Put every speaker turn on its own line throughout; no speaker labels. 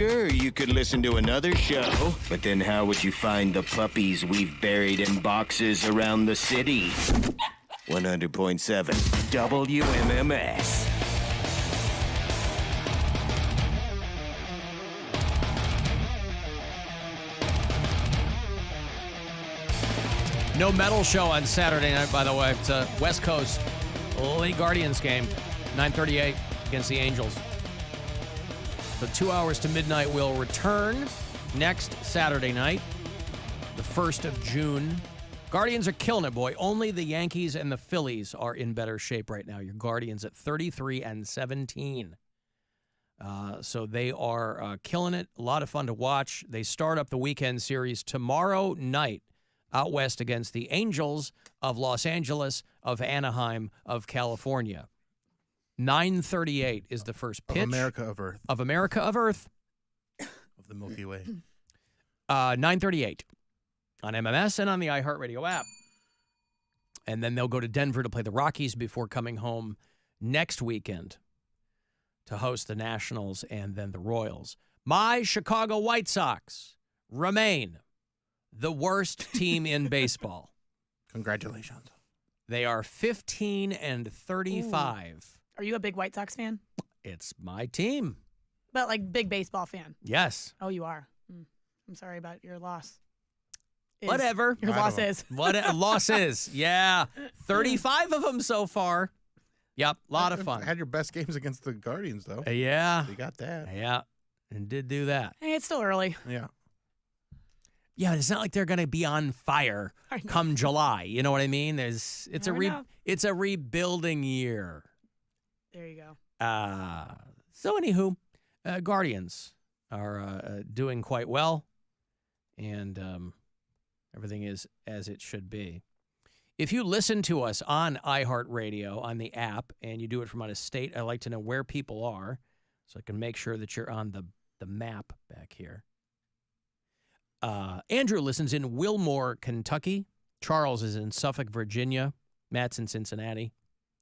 Sure, you could listen to another show, but then how would you find the puppies we've buried in boxes around the city? 100.7 WMMS.
No medal show on Saturday night, by the way. It's a West Coast late Guardians game, 9:38 against the Angels. So 2 hours to midnight will return next Saturday night, the 1st of June. Guardians are killing it, boy. Only the Yankees and the Phillies are in better shape right now. Your Guardians at 33-17. So they are killing it. A lot of fun to watch. They start up the weekend series tomorrow night out west against the Angels of Los Angeles, of Anaheim, of California. 9:38 is the first pitch.
Of America of Earth.
Of America of Earth.
Of the Milky Way.
9:38 on MMS and on the iHeartRadio app. And then they'll go to Denver to play the Rockies before coming home next weekend to host the Nationals and then the Royals. My Chicago White Sox remain the worst team in baseball.
Congratulations.
They are 15-35.
Ooh. Are you a big White Sox fan?
It's my team.
But like big baseball fan?
Yes.
Oh, you are. I'm sorry about your loss.
Whatever.
Your loss is.
What loss is. Yeah. 35 of them so far. Yep. A lot of fun.
Had your best games against the Guardians, though.
Yeah.
You got that.
Yeah. And did do that.
Hey, it's still early.
Yeah.
Yeah, it's not like they're going to be on fire come July. You know what I mean? It's a rebuilding year.
There you go.
So anywho, Guardians are doing quite well, and everything is as it should be. If you listen to us on iHeartRadio on the app, and you do it from out of state, I'd like to know where people are, so I can make sure that you're on the map back here. Andrew listens in Wilmore, Kentucky. Charles is in Suffolk, Virginia. Matt's in Cincinnati.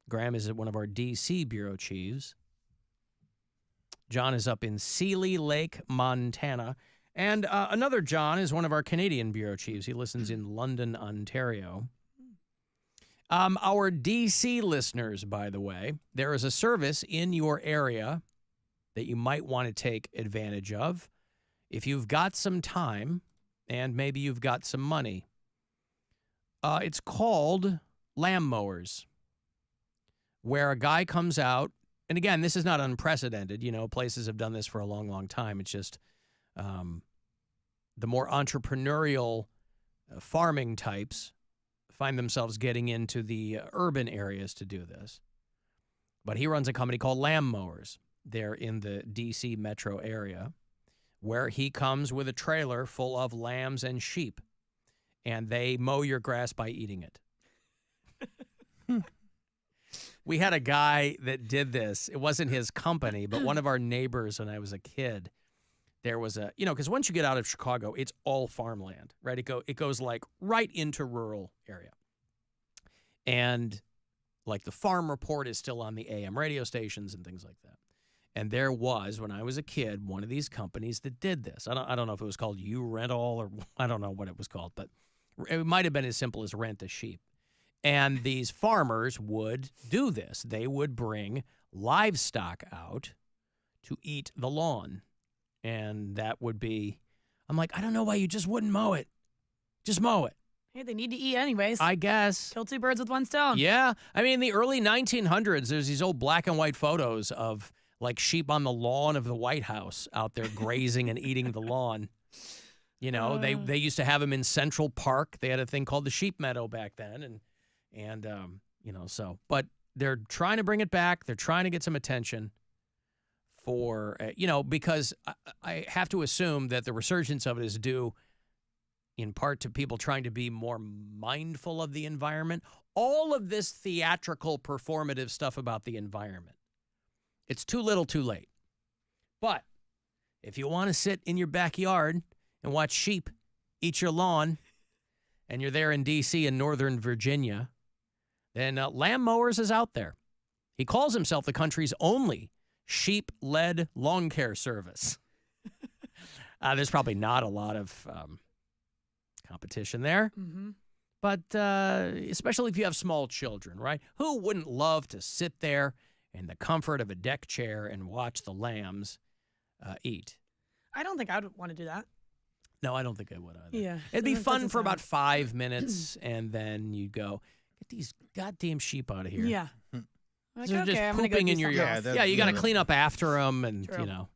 Graham is at one of our D.C. bureau chiefs. John is up in Sealy Lake, Montana. And another John is one of our Canadian bureau chiefs. He listens in London, Ontario. Our D.C. listeners, by the way, there is a service in your area that you might want to take advantage of if you've got some time and maybe you've got some money. It's called lamb mowers, where a guy comes out, and again, this is not unprecedented. You know, places have done this for a long, long time. It's just the more entrepreneurial farming types find themselves getting into the urban areas to do this. But he runs a company called Lamb Mowers. They're in the D.C. metro area, where he comes with a trailer full of lambs and sheep, and they mow your grass by eating it. We had a guy that did this. It wasn't his company, but one of our neighbors when I was a kid. There was a, because once you get out of Chicago, it's all farmland, right? It goes like right into rural area. And like the Farm Report is still on the AM radio stations and things like that. And there was, when I was a kid, one of these companies that did this. I don't know if it was called U-Rental or I don't know what it was called, but it might have been as simple as rent a sheep. And these farmers would do this. They would bring livestock out to eat the lawn. And that would be, I'm like, I don't know why you just wouldn't mow it. Just mow it.
Hey, they need to eat anyways.
I guess.
Kill two birds with one stone.
Yeah. I mean, in the early 1900s, there's these old black and white photos of like sheep on the lawn of the White House out there grazing and eating the lawn. You know, they used to have them in Central Park. They had a thing called the sheep meadow back then. And but they're trying to bring it back. They're trying to get some attention for, because I have to assume that the resurgence of it is due in part to people trying to be more mindful of the environment. All of this theatrical, performative stuff about the environment. It's too little, too late. But if you want to sit in your backyard and watch sheep eat your lawn, and you're there in D.C. and Northern Virginia, then Lamb Mowers is out there. He calls himself the country's only sheep-led lawn care service. There's probably not a lot of competition there.
Mm-hmm.
But especially if you have small children, right? Who wouldn't love to sit there in the comfort of a deck chair and watch the lambs eat?
I don't think I would want to do that.
No, I don't think I would either.
Yeah.
It'd be
That
fun
doesn't
for about
sound-
5 minutes, and then you go, get these goddamn sheep out of here.
Yeah. Like,
They're
okay,
just
I'm gonna go
pooping
do
in your
something
yard.
else.
Yeah, you got to
yeah.
clean up after them, and,
True.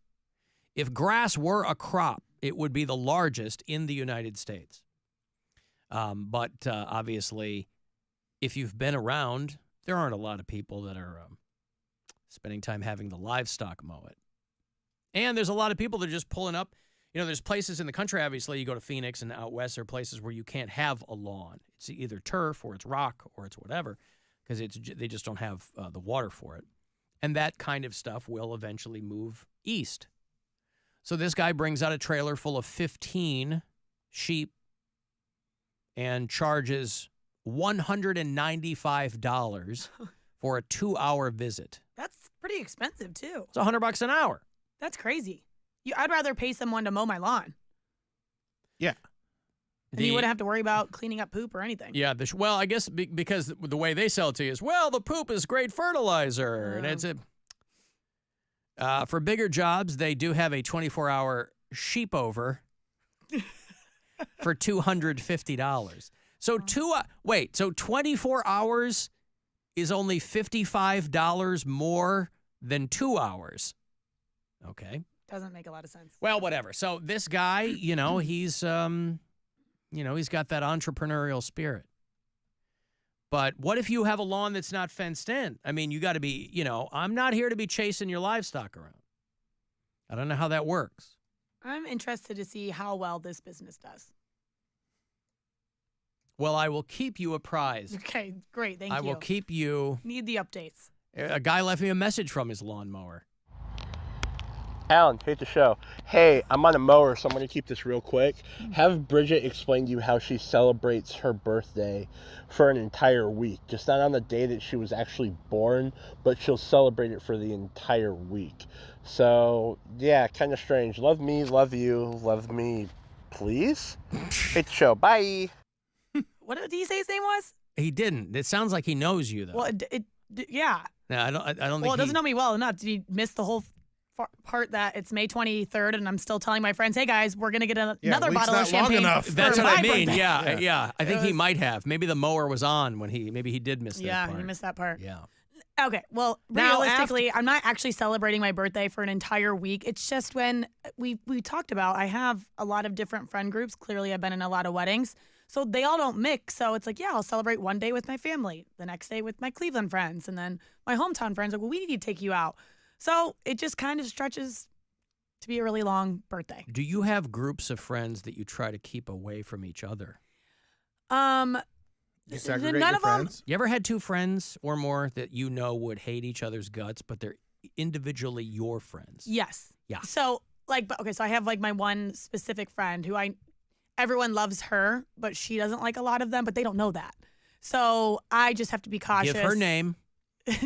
if grass were a crop, it would be the largest in the United States. But obviously, if you've been around, there aren't a lot of people that are spending time having the livestock mow it. And there's a lot of people that are just pulling up. There's places in the country, obviously, you go to Phoenix and out west, there are places where you can't have a lawn. It's either turf or it's rock or it's whatever, because they just don't have the water for it. And that kind of stuff will eventually move east. So this guy brings out a trailer full of 15 sheep and charges $195 for a 2-hour visit.
That's pretty expensive too.
It's $100 an hour.
That's crazy. I'd rather pay someone to mow my lawn.
Yeah.
And you wouldn't have to worry about cleaning up poop or anything.
Yeah, well, I guess because the way they sell it to you is, the poop is great fertilizer. And it's for bigger jobs, they do have a 24-hour sheep over for $250. So so 24 hours is only $55 more than 2 hours. Okay.
Doesn't make a lot of sense.
Well, whatever. So this guy, he's he's got that entrepreneurial spirit. But what if you have a lawn that's not fenced in? I mean, you got to be, I'm not here to be chasing your livestock around. I don't know how that works.
I'm interested to see how well this business does.
Well, I will keep you apprised.
Okay, great. Thank you.
I will keep you.
Need the updates.
A guy left me a message from his lawnmower.
Alan, hate the show. Hey, I'm on a mower, so I'm going to keep this real quick. Have Bridget explain to you how she celebrates her birthday for an entire week. Just not on the day that she was actually born, but she'll celebrate it for the entire week. So, yeah, kind of strange. Love me, love you, love me, please. Hate the show. Bye.
What did he say his name was?
He didn't. It sounds like he knows you, though.
Well, yeah.
No, I don't think
Well, it doesn't know me well enough. Did he miss the whole part that it's May 23rd and I'm still telling my friends, hey guys, we're going to get another
week's
bottle of
not long
champagne.
enough.
That's
for
what I
my
mean.
birthday.
Yeah. I think he might have. Maybe the mower was on when maybe he did miss that
Yeah,
part.
he missed that part.
Yeah.
Okay, well,
Now,
realistically, I'm not actually celebrating my birthday for an entire week. It's just when we talked about, I have a lot of different friend groups. Clearly, I've been in a lot of weddings. So they all don't mix. So it's like, yeah, I'll celebrate one day with my family, the next day with my Cleveland friends, and then my hometown friends are like, well, we need to take you out. So it just kind of stretches to be a really long birthday.
Do you have groups of friends that you try to keep away from each other?
You segregate
None
your
of 'em-
friends?
You ever had 2 friends or more that would hate each other's guts, but they're individually your friends?
Yes.
Yeah.
So so I have like my one specific friend who everyone loves her, but she doesn't like a lot of them, but they don't know that. So I just have to be cautious.
Give her name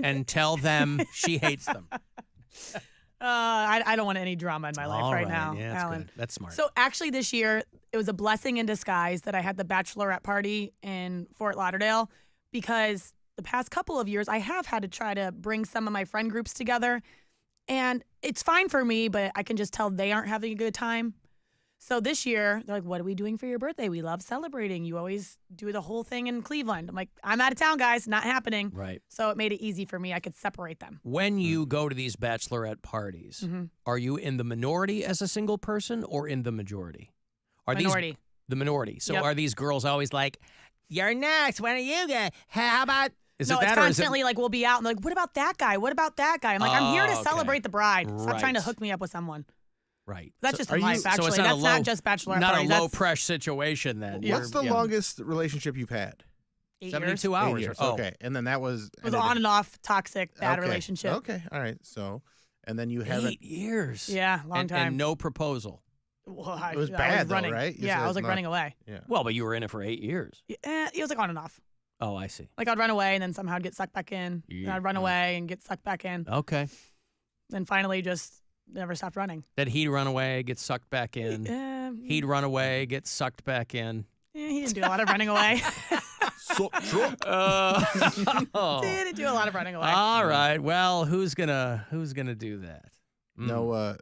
and tell them she hates them.
I don't want any drama in my life
All
right now,
Yeah, that's
Alan.
good. That's smart.
So actually this year, it was a blessing in disguise that I had the bachelorette party in Fort Lauderdale, because the past couple of years I have had to try to bring some of my friend groups together, and it's fine for me, but I can just tell they aren't having a good time. So this year, they're like, what are we doing for your birthday? We love celebrating. You always do the whole thing in Cleveland. I'm like, I'm out of town, guys. Not happening.
right.
So it made it easy for me. I could separate them.
When you go to these bachelorette parties, are you in the minority as a single person or in the majority?
Minority.
The minority. So
Yep.
are these girls always like, you're next, when are you going? How about... Is
No,
it
it's
that, or is it...
constantly like, we'll be out and they're like, what about that guy? What about that guy? I'm like, I'm here to
Oh, okay.
celebrate the bride. Stop trying to
Right.
hook me up with someone.
Right.
That's
So
just
are
in
you-
life,
so
actually.
it's not
That's
a
not
low-
just bachelorette
Not
parties.
a low
That's
pressure situation then.
What's the
You're- yeah.
longest relationship you've had?
8 years.
72
8
hours.
years.
Oh.
Okay. And then that was...
It was on and off, toxic, bad
Okay.
relationship.
Okay. All right. So, and then you haven't...
8 years.
Yeah, long
and,
time.
And no proposal.
Well,
It was
I
bad,
was
though,
running.
right? You
Yeah,
said
I was like
not-
running away.
Yeah.
Well, but you were in it for 8 years.
It was like on and off.
Oh, I see.
Like I'd run away and then somehow I'd get sucked back in.
Yeah.
And I'd run away and get sucked back in.
Okay.
Then finally just never stopped running.
That he'd run away, get sucked back in. He'd run away, get sucked back in.
He didn't do a lot of running away. Didn't do a lot of running away.
All right. Well, who's gonna do that?
No,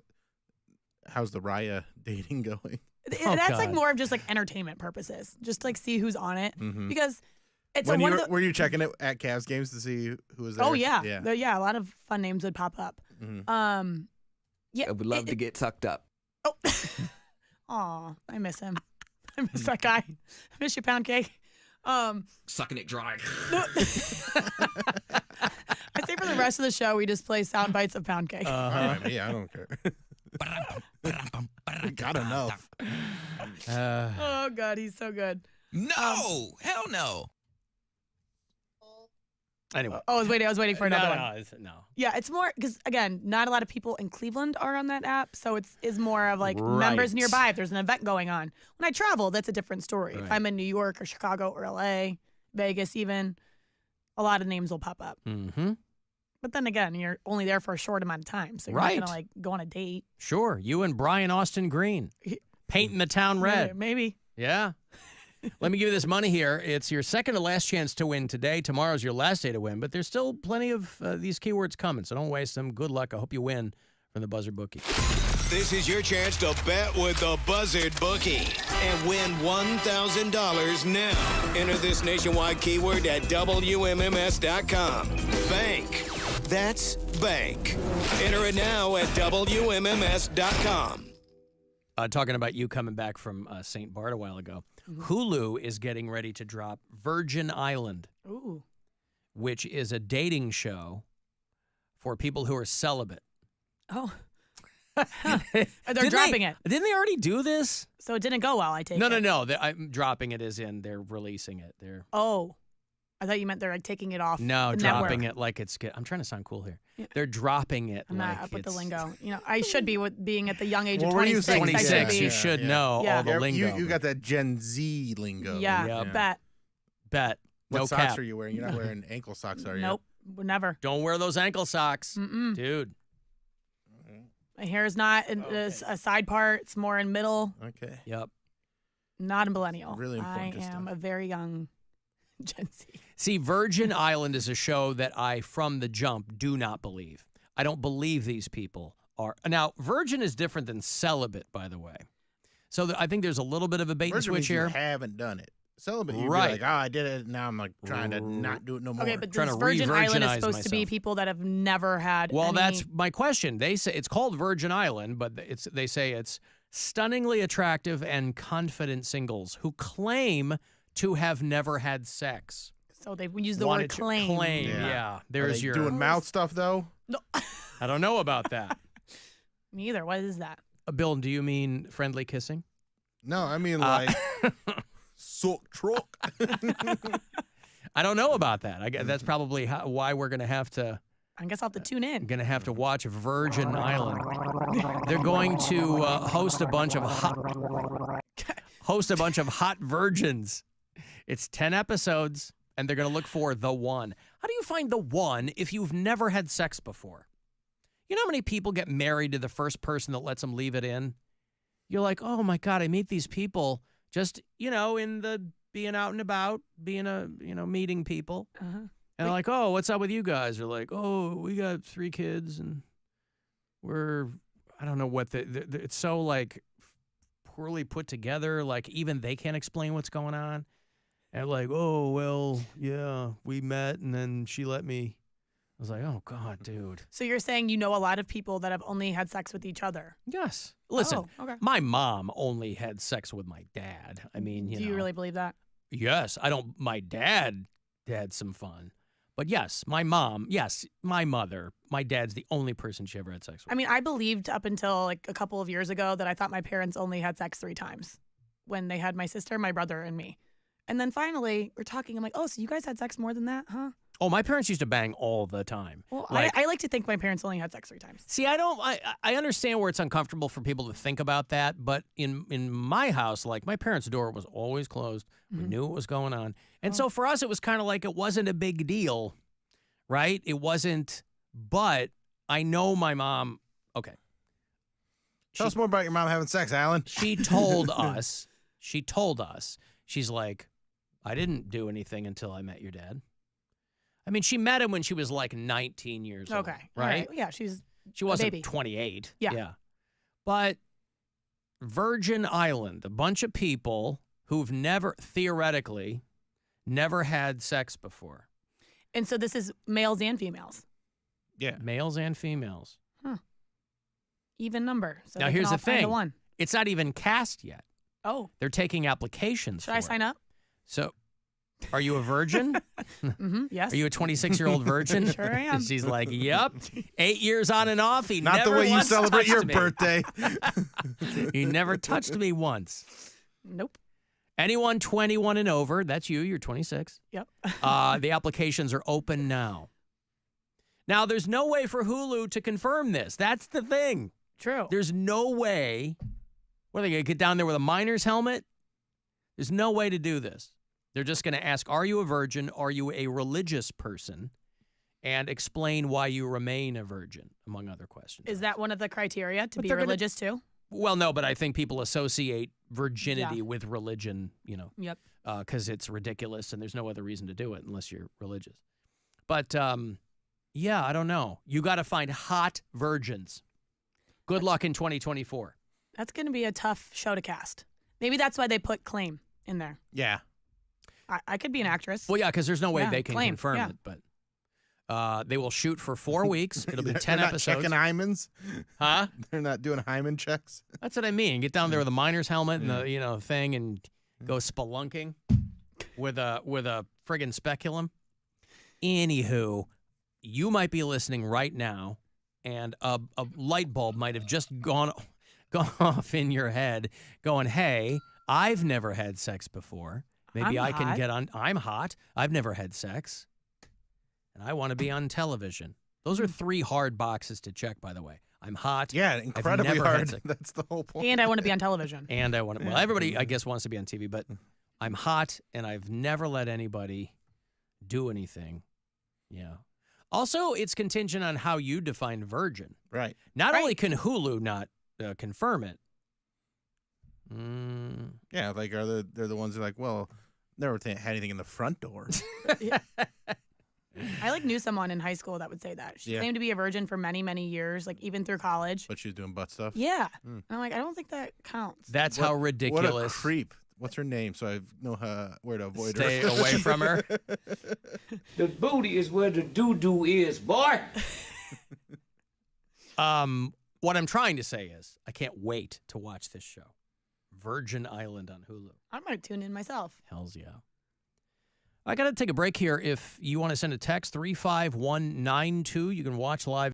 how's the Raya dating going?
That's like
God.
more of just like entertainment purposes, just to, like see who's on it because it's
When
one
you
of the,
were you checking it at Cavs games to see who was there?
Oh yeah,
yeah.
yeah. A lot of fun names would pop up. Yeah,
I would love to get sucked up.
Oh, aw, I miss him. I miss that guy. I miss you, Pound Cake.
Sucking it dry.
I say for the rest of the show, we just play sound bites of Pound Cake.
All right, yeah, I don't care. We got enough.
Oh God, he's so good.
No, hell no.
Anyway.
Oh, I was waiting for another one.
No.
Yeah, it's more because again, not a lot of people in Cleveland are on that app, so it's more of like members
Right.
nearby. If there's an event going on, when I travel, that's a different story. If
Right.
I'm in New York or Chicago or LA, Vegas, even, a lot of names will pop up.
Mm-hmm.
But then again, you're only there for a short amount of time, so you're
Right.
not gonna like go on a date.
Sure. You and Brian Austin Green painting the town red.
Maybe.
Yeah. Let me give you this money here. It's your second to last chance to win today. Tomorrow's your last day to win, but there's still plenty of these keywords coming, so don't waste them. Good luck. I hope you win from the Buzzard Bookie.
This is your chance to bet with the Buzzard Bookie and win $1,000 now. Enter this nationwide keyword at WMMS.com. Bank. That's bank. Enter it now at WMMS.com.
Talking about you coming back from St. Bart a while ago, Hulu is getting ready to drop Virgin Island,
Ooh.
which is a dating show for people who are celibate.
Oh. They're dropping it,
Didn't they already do this?
so it didn't go well. I take
No,
it.
no. I'm dropping it as in they're releasing it. They're
Oh, I thought you meant they're like taking it off.
no
the
dropping
network.
it like it's. I'm trying to sound cool here.
Yeah.
They're dropping it.
I'm
like
not up with the
it's
lingo. You know, I should be with being at the young age of
Well, what are you
26.
saying?
I should
26.
be.
You should
Yeah.
know
Yeah.
all the lingo.
You got that Gen Z lingo.
Yeah,
Yep.
bet.
Bet.
What
No
socks
cap.
are you wearing? You're not wearing ankle socks, are you?
Nope, never.
Don't wear those ankle socks,
Mm-mm.
dude.
My hair is not in a side part. It's more in middle.
Okay.
Yep.
Not a millennial.
Really important
I am
stuff.
a very young Gen Z.
See, Virgin Island is a show that I, from the jump, do not believe. I don't believe these people are. Now, Virgin is different than celibate, by the way. So I think there's a little bit of a bait and
Virgin
switch
means
here.
You haven't done it. Celibate, you'd
Right.
be like, oh, I did it. Now I'm like trying to not do it no more.
Okay, but
Trying
this
to
Virgin Island is
re-virginize
supposed to be
myself.
people that have never had.
Well,
any...
that's my question. They say it's called Virgin Island, but they say it's stunningly attractive and confident singles who claim to have never had sex.
So they use the
Wanted
word
to
claim.
Claim,
Yeah.
yeah.
Are
There's
they
your.
doing mouth stuff though.
No,
I don't know about that.
me either. What is that?
Bill, do you mean friendly kissing?
No, I mean like suck truck.
I don't know about that. I guess that's probably why we're gonna have to
I guess I'll have to tune in.
watch Virgin Island. They're going to host a bunch of hot virgins. It's 10 episodes, and they're gonna look for the one. How do you find the one if you've never had sex before? You know how many people get married to the first person that lets them leave it in? You're like, oh my God, I meet these people just, in the being out and about, meeting people.
Uh-huh.
And they're like, oh, what's up with you guys? They're like, oh, we got 3 kids and I don't know what it's so like poorly put together. Like even they can't explain what's going on. And like, oh, well, yeah, we met and then she let me. I was like, oh God, dude.
So you're saying you know a lot of people that have only had sex with each other?
Yes. Listen,
Oh, okay.
my mom only had sex with my dad. I mean,
Do you really believe that?
Yes, my dad had some fun. But yes, my mother, my dad's the only person she ever had sex with.
I mean, I believed up until like a couple of years ago that I thought my parents only had sex 3 times when they had my sister, my brother, and me. And then finally we're talking. I'm like, oh, so you guys had sex more than that, huh?
Oh, my parents used to bang all the time.
Well,
Like-
I like to think my parents only had sex 3 times.
See, I understand where it's uncomfortable for people to think about that, but in my house, like my parents' door was always closed. We knew what was going on. And so for us, it was kind of like it wasn't a big deal, right? It wasn't, but I know my mom, okay,
Tell us more about your mom having sex, Alan.
She told us. She's like, I didn't do anything until I met your dad. I mean, she met him when she was like 19 years old.
Okay.
Right?
Yeah, she
wasn't
baby.
28.
Yeah.
But Virgin Island, a bunch of people who've theoretically, never had sex before.
And so this is males and females.
Yeah.
Males and females.
Even number. So
Now,
they
here's
can all
the
find
thing.
one.
It's not even cast yet.
Oh.
They're taking applications
Should I sign up?
So, are you a virgin?
Yes.
Are you a 26-year-old virgin?
Sure I am.
She's like, yep. 8 years on and off. He
Not
never
the way you
once
celebrate your
touched me.
birthday.
He never touched me once.
Nope.
Anyone 21 and over, that's you, you're 26.
Yep.
The applications are open now. Now, there's no way for Hulu to confirm this. That's the thing.
True.
There's no way. What are they going to get down there with a miner's helmet? There's no way to do this. They're just going to ask, are you a virgin? Are you a religious person? And explain why you remain a virgin, among other questions.
Is that one of the criteria to
But
be
they're gonna-
religious too?
Well, no, but I think people associate virginity with religion,
Yep.
because it's ridiculous and there's no other reason to do it unless you're religious. But, yeah, I don't know. You got to find hot virgins. Good luck in 2024.
That's going to be a tough show to cast. Maybe that's why they put claim in there.
Yeah.
I could be an actress.
Well, yeah, because there's no way
Yeah,
they can
claim,
confirm
yeah.
it. But they will shoot for 4 weeks. It'll be 10
They're
episodes.
not checking hymens.
Huh?
They're not doing hymen checks.
That's what I mean. Get down there with a miner's helmet and the thing, and go spelunking with a friggin' speculum. Anywho, you might be listening right now, and a light bulb might have just gone off in your head, going, "Hey, I've never had sex before. Maybe
I'm
I can
hot.
get on. I'm hot. I've never had sex, and I want to be on television." Those are 3 hard boxes to check, by the way. I'm hot.
Yeah, incredibly
never had
hard.
sex.
That's the whole point.
And I want to be on television.
And I want to. Well, everybody, I guess, wants to be on TV, but I'm hot, and I've never let anybody do anything. Yeah. Also, it's contingent on how you define virgin.
Right.
Not
Right.
only can Hulu not confirm it.
Yeah, like they're the ones that are like, well, never had anything in the front door.
I knew someone in high school that would say that. She
Yeah.
claimed to be a virgin for many, many years, even through college.
But she's doing butt stuff.
Yeah. And I'm like, I don't think that counts.
That's how
What a
ridiculous.
creep. What's her name? So I know where to avoid
Stay
her.
away from her.
The booty is where the doo-doo is, boy.
What I'm trying to say is, I can't wait to watch this show, Virgin Island on Hulu.
I might tune in myself.
Hells yeah. I got to take a break here. If you want to send a text, 35192, you can watch live.